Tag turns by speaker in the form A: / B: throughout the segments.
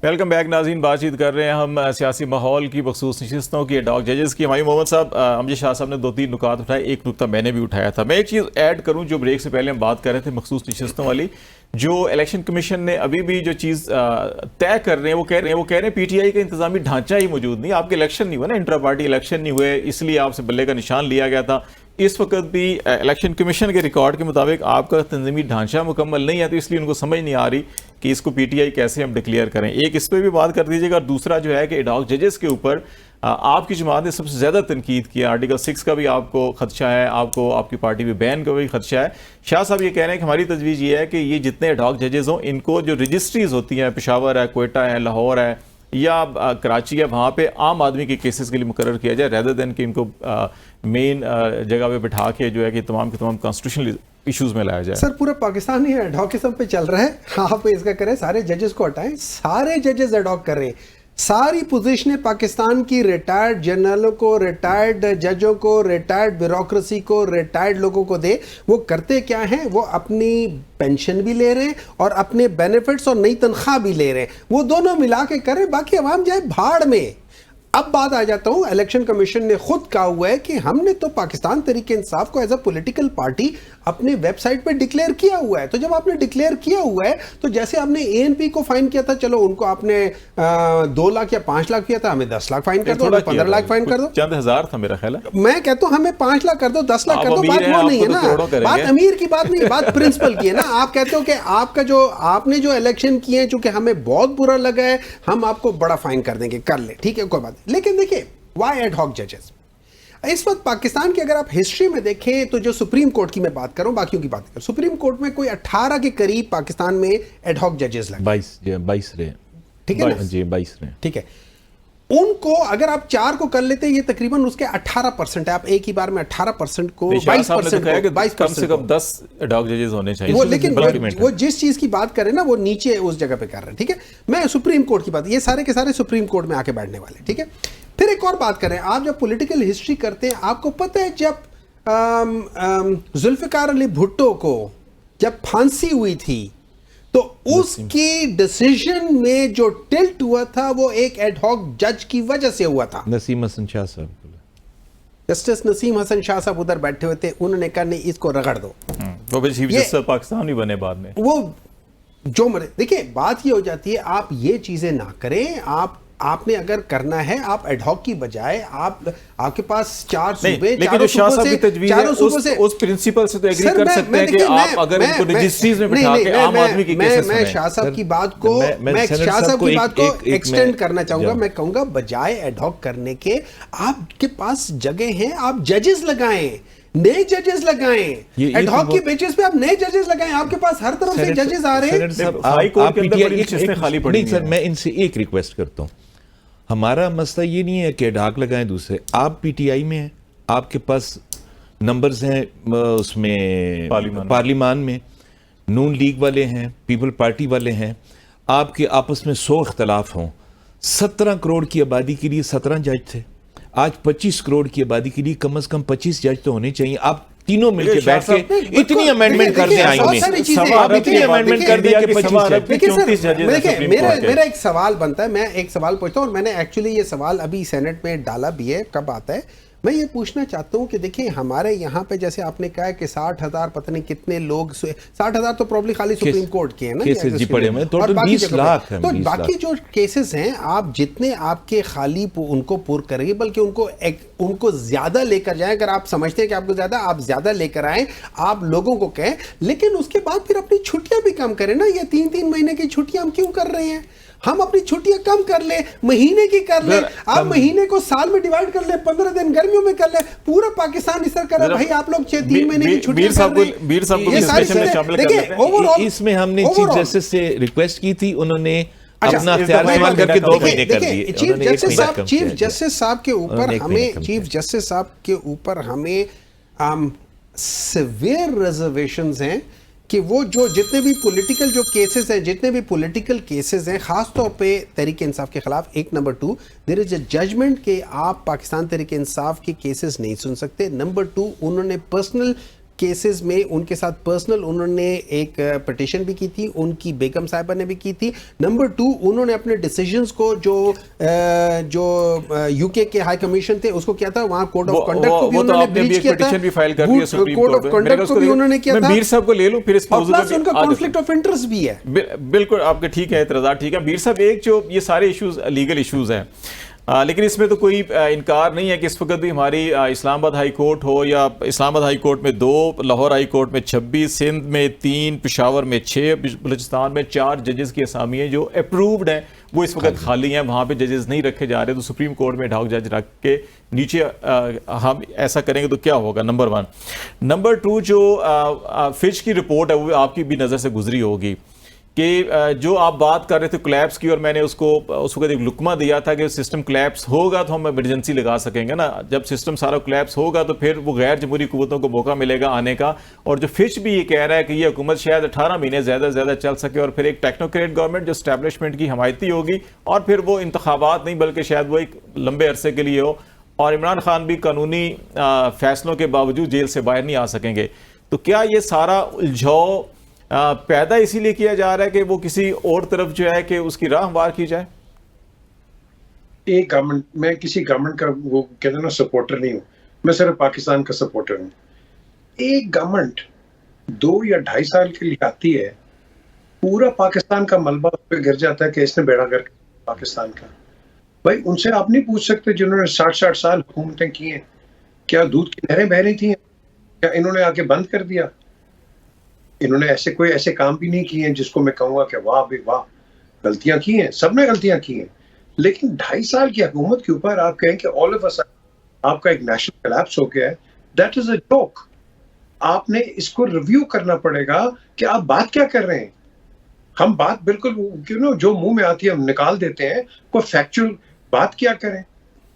A: Welcome back नाज़रीन। बातचीत कर रहे हैं हम सियासी माहौल की बखसूस नशिस्तों की, एडहॉक जजेस की। हमारी मोहम्मद साहब अमजद शाह साहब ने 2-3 नुकात उठाए, एक नुकता मैंने भी उठाया था। मैं एक चीज़ ऐड करूं जो ब्रेक से पहले हम बात कर रहे थे बखसूस नशिस्तों वाली, जो इलेक्शन कमीशन ने अभी भी जो चीज़ तय कर रहे हैं वो कह रहे हैं PTI का इंतजामी ढांचा ही मौजूद नहीं। आपके इलेक्शन नहीं हुआ ना, इंट्रा पार्टी इलेक्शन नहीं हुए, इसलिए आपसे बल्ले का निशान लिया गया था। इस वक्त भी इलेक्शन कमीशन के रिकॉर्ड के मुताबिक आपका तंजीमी ढांचा मुकम्मल नहीं है, तो इसलिए उनको समझ नहीं आ रही कि इसको PTI कैसे हम डिक्लेयर करें। एक इस पर भी बात कर दीजिएगा। और दूसरा जो है कि एडहॉक जजेस के ऊपर आपकी जमात ने सबसे ज़्यादा तनकीद किया। आर्टिकल 6 का भी आपको खदशा है, आपको आपकी पार्टी में बैन का भी खदशा है। शाह साहब ये कह रहे हैं कि हमारी तजवीज़ ये है कि ये जितने एडहॉक जजेस हों, इनको जो रजिस्ट्रीज होती हैं, पेशावर है, कोयटा है, लाहौर है या कराची है, वहाँ पे आम आदमी के केसेस के लिए मुकर्रर किया जाए, रेदर देन कि इनको मेन जगह पे बिठा के जो है कि तमाम के तमाम कॉन्स्टिट्यूशनल इश्यूज में लाया जाए।
B: सर पूरा पाकिस्तान ही एडहॉकिज्म पे चल रहा है। आप इसका करें, सारे जजेस को हटाएं, सारे जजेस एडहॉक कर रहे हैं। सारी पोजीशनें पाकिस्तान की रिटायर्ड जनरलों को, रिटायर्ड जजों को, रिटायर्ड ब्यूरोक्रेसी को, रिटायर्ड लोगों को दे। वो करते क्या हैं? वो अपनी पेंशन भी ले रहे हैं और अपने बेनिफिट्स और नई तनख्वाह भी ले रहे हैं। वो दोनों मिला के करें, बाकी अवाम जाए भाड़ में। अब बात आ जाता हूं, इलेक्शन कमीशन ने खुद कहा हुआ है कि हमने तो पाकिस्तान तहरीक इंसाफ को एज अ पॉलिटिकल पार्टी अपने वेबसाइट पे डिक्लेयर किया हुआ है। तो जब आपने डिक्लेयर किया हुआ है, तो जैसे आपने ANP को फाइन किया था, चलो उनको आपने 2 लाख या 5 लाख किया था, हमें 10 लाख फाइन कर दो, 15 लाख फाइन कर दो,
A: चंद हजार था मेरा ख्याल है।
B: मैं कहता हूं हमें 5 लाख कर दो, 10 लाख कर दो, बात वो नहीं है ना। बात अमीर की बात नहीं, बात प्रिंसिपल की है ना। आप कहते हो कि आपका जो आपने जो इलेक्शन किए हैं, चूंकि हमें बहुत बुरा लगा है, हम आपको बड़ा फाइन कर देंगे, कर ले, ठीक है, कोई बात नहीं। लेकिन देखिए, वाई एडहॉक जजेस? इस वक्त पाकिस्तान की अगर आप हिस्ट्री में देखें तो जो सुप्रीम कोर्ट की मैं बात कर रहा हूं, बाकियों की बात कर, सुप्रीम कोर्ट में कोई 18 के करीब पाकिस्तान में एडहॉक जजेस लगे।
C: 22 रहे,
B: ठीक है ना जी,
C: 22 रहे,
B: ठीक है। उनको अगर आप 4 को कर लेते, ये तकरीबन उसके 18% है। आप एक ही बार में 18% को 22%
A: कम से कम 10 एडहॉक जजेस होने चाहिए।
B: वो लेकिन वो जिस चीज की बात करें ना, वो नीचे उस जगह पे कर रहे हैं, ठीक है। मैं सुप्रीम कोर्ट की बात, ये सारे के सारे सुप्रीम कोर्ट में आके बैठने वाले, ठीक है। फिर एक और बात करें, आप जब पॉलिटिकल हिस्ट्री करते हैं, आपको पता है जब जुल्फिकार अली भुट्टो को जब फांसी हुई थी, तो उसकी डिसीजन में जो टिल्ट हुआ था, वो एक एडहॉक जज की वजह से हुआ था।
C: नसीम हसन शाह साहब,
B: जस्टिस नसीम हसन शाह साहब उधर बैठे हुए थे, उन्होंने कहा नहीं, इसको रगड़ दो।
A: वो भी चीफ जस्टिस पाकिस्तान ही बने बाद में।
B: वो जो मरे, देखिए बात ये हो जाती है, आप ये चीजें ना करें। आपने अगर करना है, आप एडहॉक की बजाय आपके पास 4 सूबे,
A: चारों सूबों से उस प्रिंसिपल से तो एग्री कर सकते हैं कि आप अगर इनको रजिस्ट्रीज में बिठा के आम आदमी की केसेस
B: मैं शाह साहब की बात को एक्सटेंड करना चाहूंगा। मैं कहूंगा बजाय एडहॉक करने के, आपके पास जगह है, आप जजेस लगाएं, नए जजेस लगाएं, एडहॉक के बेसिस पे आप नए जजेस लगाएं। आपके पास हर तरफ से जजेस आ रहे हैं।
A: हाई कोर्ट के अंदर बड़ी नशिस्तें खाली पड़ी हैं।
C: सर, मैं इनसे एक रिक्वेस्ट करता हूं, हमारा मसला ये नहीं है कि एडहॉक लगाएं दूसरे। आप PTI में हैं, आपके पास नंबर्स हैं उसमें पार्लिमान में, नून लीग वाले हैं, पीपल पार्टी वाले हैं, आपके आपस में 100 इख्तलाफ हों। 17 करोड़ की आबादी के लिए 17 जज थे, आज 25 करोड़ की आबादी के लिए कम से कम 25 जज तो होने चाहिए। आप तीनों मिलकर बैठ के इतनी अमेंडमेंट कर दें, आईन में इतनी अमेंडमेंट कर दें कि 25 जज।
B: मेरा एक सवाल बनता है, मैं एक सवाल पूछता हूं, और मैंने एक्चुअली ये सवाल अभी सेनेट में डाला भी है, कब आता है। मैं ये पूछना चाहता हूं कि देखिए, हमारे यहाँ पे जैसे आपने कहा है कि 60,000 पता नहीं कितने लोग, 60,000 तो प्रॉब्लली खाली सुप्रीम कोर्ट के हैं ना,
C: और 20 लाख है।
B: तो बाकी जो केसेस हैं, आप जितने आपके खाली उनको पूर करेंगे, बल्कि उनको ज्यादा लेकर जाएं। अगर आप समझते हैं कि आपको ज्यादा, आप ज्यादा लेकर आए, आप लोगों को कहें, लेकिन उसके बाद फिर अपनी छुट्टियां भी कम करें ना। ये 3-3 महीने की छुट्टियां हम क्यों कर रहे हैं? हम अपनी छुट्टियां कम कर ले, महीने की कर ले। आप महीने को साल में डिवाइड कर ले, 15 दिन गर्मियों में कर ले। पूरा पाकिस्तान इस तरह कर रहा है, भाई आप लोग 3 महीने की छुट्टियां कर ले।
C: इसमें हमने चीफ जस्टिस से रिक्वेस्ट की थी, उन्होंने अपना इख्तियार इस्तेमाल करके 2 महीने कर दिए।
B: चीफ जस्टिस साहब के ऊपर हमें सिवियर रिजर्वेशंस हैं कि वो जो जितने भी पॉलिटिकल केसेस हैं, खास तौर पे तहरीक इंसाफ के खिलाफ, 1 number 2 there is a judgement के आप पाकिस्तान तहरीक इंसाफ के केसेस नहीं सुन सकते। नंबर 2 उन्होंने पर्सनल केसेस में उनके साथ पर्सनल उन्होंने एक पिटिशन भी की थी, उनकी बेगम साहिबा ने भी की थी। नंबर 2, उन्होंने अपने डिसीजंस को जो यूके के हाई कमीशन थे उसको किया था, वहां कोड ऑफ कंडक्ट को भी उन्होंने ब्रीच किया था,
A: भी फाइल कर दिया supreme
B: code
A: court
B: of conduct को भी उन्होंने किया था।
A: मैं मीर साहब को ले लूं फिर इस मौजू
B: प्लस उनका कॉन्फ्लिक्ट ऑफ इंटरेस्ट भी है।
A: बिल्कुल आपके ठीक है, इतराज़ात ठीक है। मीर साहब, एक जो ये सारे इश्यूज लीगल इश्यूज हैं, लेकिन इसमें तो कोई इनकार नहीं है कि इस वक्त भी हमारी इस्लामाबाद हाई कोर्ट हो या इस्लामाबाद हाई कोर्ट में 2, लाहौर हाई कोर्ट में 26, सिंध में 3, पेशावर में 6, बलूचिस्तान में 4 जजेस की असामी हैं जो अप्रूव्ड हैं, वो इस वक्त खाली हैं, वहाँ पे जजेस नहीं रखे जा रहे। तो सुप्रीम कोर्ट में एडहॉक जज रख के नीचे हम ऐसा करेंगे तो क्या होगा, नंबर 1। नंबर 2, जो फिच की रिपोर्ट है वो आपकी भी नज़र से गुजरी होगी कि जो आप बात कर रहे थे कोलैप्स की, और मैंने उसको उस वक्त एक लुकमा दिया था कि सिस्टम कोलैप्स होगा तो हम इमरजेंसी लगा सकेंगे ना। जब सिस्टम सारा कोलैप्स होगा तो फिर वो गैर जमहूरी कुव्वतों को मौका मिलेगा आने का। और जो फिच भी ये कह रहा है कि ये हुकूमत शायद 18 महीने ज़्यादा से ज़्यादा चल सके और फिर एक टेक्नोक्रेट गवर्नमेंट जो स्टैब्लिशमेंट की हमायती होगी, और फिर वो इंतखाबात नहीं बल्कि शायद वो एक लंबे अरसे के लिए हो, और इमरान खान भी कानूनी फैसलों के बावजूद जेल से बाहर नहीं आ सकेंगे। तो क्या ये सारा उलझाव पैदा इसीलिए किया जा रहा है कि वो किसी और तरफ जो है कि उसकी राह हमवार की जाए?
D: एक गवर्नमेंट, मैं किसी गवर्नमेंट का वो कहते हैं ना सपोर्टर नहीं हूं, मैं सिर्फ पाकिस्तान का सपोर्टर हूं। एक गवर्नमेंट 2 या 2.5 साल के लिए आती है, पूरा पाकिस्तान का मलबा उस पर गिर जाता है कि इसने बेड़ा गर्क पाकिस्तान का। भाई उनसे आप नहीं पूछ सकते जिन्होंने 60-60 साल हुकूमतें की हैं, क्या दूध की नहरें बह रही थी? क्या इन्होंने आके बंद कर दिया? इन्होंने ऐसे काम भी नहीं किए हैं जिसको मैं कहूंगा कि वाह भाई वाह, गलतियां की हैं, सबने गलतियां की हैं। लेकिन 2.5 साल की हुकूमत के ऊपर आप कहें कि ऑल ऑफ अ सडन आपका एक नेशनल कोलैप्स हो गया है, दैट इज अ जोक। आपने इसको रिव्यू करना पड़ेगा कि आप बात क्या कर रहे हैं। हम बात बिल्कुल जो मुंह में आती है हम निकाल देते हैं, कोई फैक्चुअल बात क्या करें।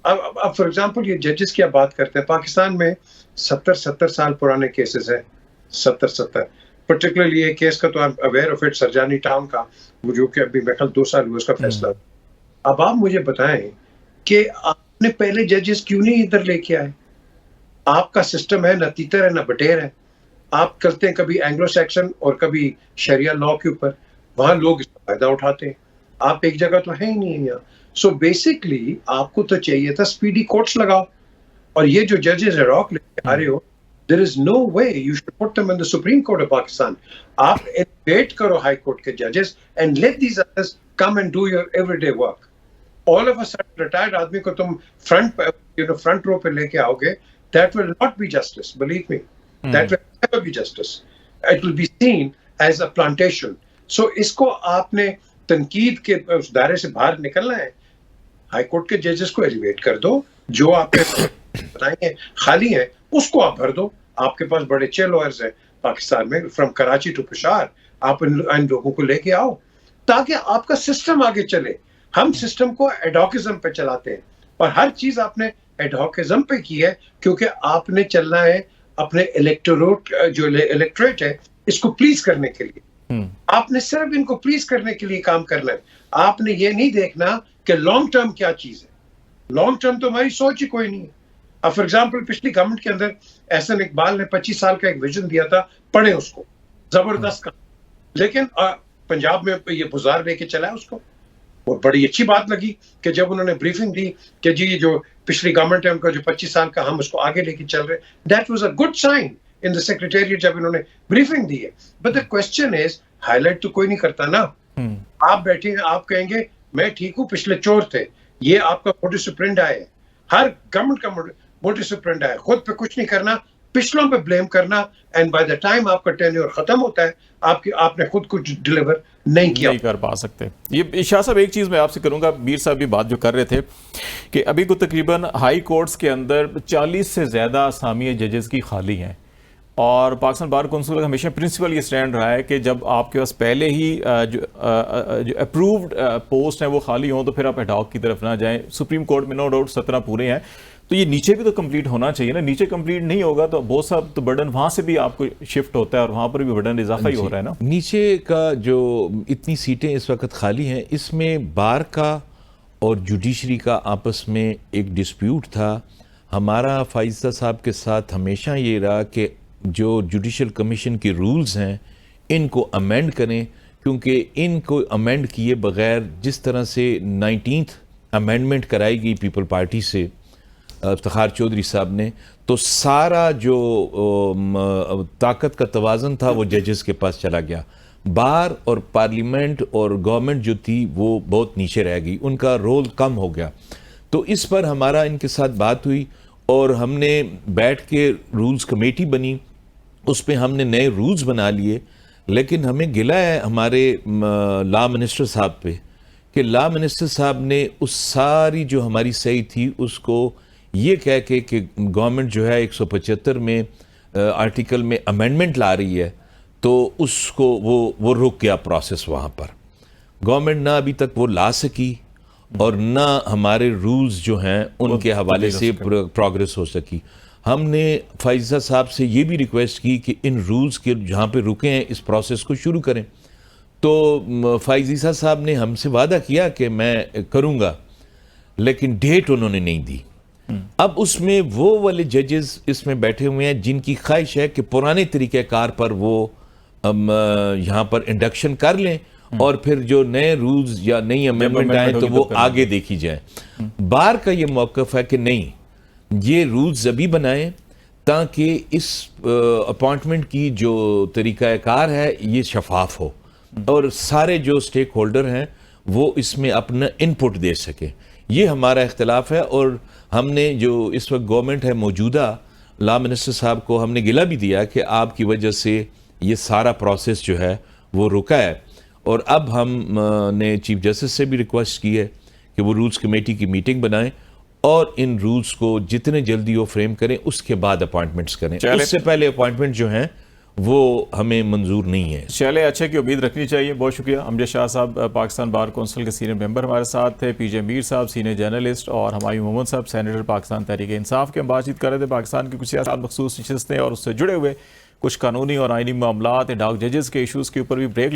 D: अब फॉर एग्जांपल ये जजेस की आप बात करते हैं, पाकिस्तान में 70 साल पुराने केसेस हैं, 70 पर्टिकुलरली ये केस का तो I am aware of it, Sarjani town का, वो जो कि अभी मेरे ख्याल 2 साल हुए उसका फैसला। अब आप मुझे बताएं कि आपने पहले जजेस क्यों नहीं इधर लेके आए? आपका सिस्टम है ना तीतर है ना बटेर है। आप करते हैं कभी एंग्लो सैक्सन और कभी शरिया लॉ के ऊपर, वहां लोग इसका फायदा उठाते हैं। आप एक जगह तो है ही नहीं है यहाँ। सो बेसिकली आपको तो चाहिए था स्पीडी कोर्ट्स लगाओ, और ये जो जजेस एडहॉक लेके आ रहे हो, there is no way you should put them in the Supreme Court of Pakistan. आप elevate करो हाई कोर्ट के judges and let these others come and do your everyday work. All of a sudden retired आदमी को तुम front row पे लेके आओगे, that will not be justice, believe me. That will never be justice. It will be seen as a plantation. So इसको आपने तनकीद के उस दायरे से बाहर निकलना है। हाई कोर्ट के जजेस को एलिवेट कर दो, जो आपके बताएंगे खाली है उसको आप भर दो। आपके पास बड़े 6 लॉयर्स हैं पाकिस्तान में, फ्रॉम कराची टू पेशावर। आप इन लोगों को लेके आओ ताकि आपका सिस्टम आगे चले। हम सिस्टम को एडहॉकिज्म पे चलाते हैं, और हर चीज आपने एडहॉकिज्म पे की है क्योंकि आपने चलना है अपने इलेक्टोरेट है इसको प्लीज करने के लिए। आपने सिर्फ इनको प्लीज करने के लिए काम करना है। आपने ये नहीं देखना कि लॉन्ग टर्म क्या चीज है। लॉन्ग टर्म तो हमारी सोच ही कोई नहीं है। अब फॉर एग्जाम्पल पिछली गवर्नमेंट के अंदर एहसन इकबाल ने 25 साल का एक विजन दिया था, पढ़े उसको, जबरदस्त काम। लेकिन पंजाब में ये बुजार लेके चला है उसको। वो बड़ी अच्छी बात लगी कि जब उन्होंने ब्रीफिंग दी कि जी जो पिछली गवर्नमेंट है उनका जो 25 साल का हम उसको आगे लेके चल रहे, that was a good sign in the secretariat जब इन्होंने ब्रीफिंग दी है। But the question is, highlight तो कोई नहीं करता ना। आप बैठे हैं, आप कहेंगे मैं ठीक हूं, पिछले चोर थे, ये आपका मोटिव सुप्रिंडा है। हर गवर्नमेंट का मोटिव सुप्रिंडा है, खुद पे कुछ नहीं करना, पिछलों पे ब्लेम करना, एंड बाय द टाइम आपका टेन्योर खत्म होता है आपने खुद कुछ डिलीवर नहीं
A: कर पा सकते। ये शाह साहब, एक चीज़ मैं आपसे करूंगा, मीर साहब भी बात जो कर रहे थे कि अभी को तकरीबन हाई कोर्ट्स के अंदर 40 से ज़्यादा असामी जजेस की खाली हैं, और पाकिस्तान बार कौंसिल का हमेशा प्रिंसिपल ये स्टैंड रहा है कि जब आपके पास पहले ही जो अप्रूव्ड पोस्ट हैं वो खाली हों तो फिर आप एडहॉक की तरफ ना जाएं। सुप्रीम कोर्ट में नो डाउट 17 पूरे हैं, तो ये नीचे भी तो कंप्लीट होना चाहिए ना। नीचे कंप्लीट नहीं होगा तो बहुत सा तो बर्डन वहाँ से भी आपको शिफ्ट होता है, और वहाँ पर भी बर्डन इजाफा ही हो रहा है ना।
C: नीचे का जो इतनी सीटें इस वक्त खाली हैं, इसमें बार का और जुडिशरी का आपस में एक डिस्प्यूट था। हमारा फाइज़ा साहब के साथ हमेशा ये रहा कि जो जुडिशल कमीशन के रूल्स हैं इनको अमेंड करें, क्योंकि इनको अमेंड किए बगैर जिस तरह से 19th अमेंडमेंट कराई गई पीपल पार्टी से इफ्तिखार चौधरी साहब ने, तो सारा जो ताकत का तवाज़न था वो जजेस के पास चला गया। बार और पार्लियामेंट और गवर्नमेंट जो थी वो बहुत नीचे रह गई, उनका रोल कम हो गया। तो इस पर हमारा इनके साथ बात हुई और हमने बैठ के रूल्स कमेटी बनी, उस पर हमने नए रूल्स बना लिए। लेकिन हमें गिला है हमारे लॉ मिनिस्टर साहब पे कि लॉ मिनिस्टर साहब ने उस सारी जो हमारी सही थी उसको ये कह के कि गवर्नमेंट जो है 175 में आर्टिकल में अमेंडमेंट ला रही है, तो उसको वो रुक गया प्रोसेस वहाँ पर। गवर्नमेंट ना अभी तक वो ला सकी और ना हमारे रूल्स जो हैं उनके हवाले से प्रोग्रेस हो सकी। हमने फाइजा साहब से ये भी रिक्वेस्ट की कि इन रूल्स के जहाँ पे रुके हैं इस प्रोसेस को शुरू करें, तो फाइजा साहब ने हमसे वादा किया कि मैं करूँगा, लेकिन डेट उन्होंने नहीं दी। अब उसमें वो वाले जजेस इसमें बैठे हुए हैं जिनकी ख्वाहिश है कि पुराने तरीक़ेकार पर वो यहाँ पर इंडक्शन कर लें और फिर जो नए रूल्स या नई अमेंडमेंट आए तो वो आगे देखी जाए। बार का ये मौक़िफ़ है कि नहीं, ये रूल्स अभी बनाएं ताकि इस अपॉइंटमेंट की जो तरीक़ाकार है ये शफाफ हो और सारे जो स्टेक होल्डर हैं वो इसमें अपना इनपुट दे सके। ये हमारा इख्तिलाफ है और हमने जो इस वक्त गवर्नमेंट है मौजूदा, लॉ मिनिस्टर साहब को हमने गिला भी दिया कि आपकी वजह से ये सारा प्रोसेस जो है वो रुका है। और अब हमने चीफ जस्टिस से भी रिक्वेस्ट की है कि वो रूल्स कमेटी की मीटिंग बनाएं और इन रूल्स को जितने जल्दी वो फ्रेम करें, उसके बाद अपॉइंटमेंट्स करें। उससे पहले अपॉइंटमेंट जो हैं वो हमें मंजूर नहीं है।
A: चले, अच्छे की उम्मीद रखनी चाहिए। बहुत शुक्रिया। अमजद शाह साहब पाकिस्तान बार कौंसिल के सीनियर मेंबर हमारे साथ थे, पीजे मीर साहब सीनियर जर्नलिस्ट और हुमायूं मोहम्मद साहब सेनेटर पाकिस्तान तहरीक इंसाफ के। हम बातचीत कर रहे थे पाकिस्तान की कुछ सियासत मखसूस नशिस्तें और उससे जुड़े हुए कुछ कानूनी और आइनी मामलात, डॉग जजेस के इशूज़ के ऊपर भी ब्रेक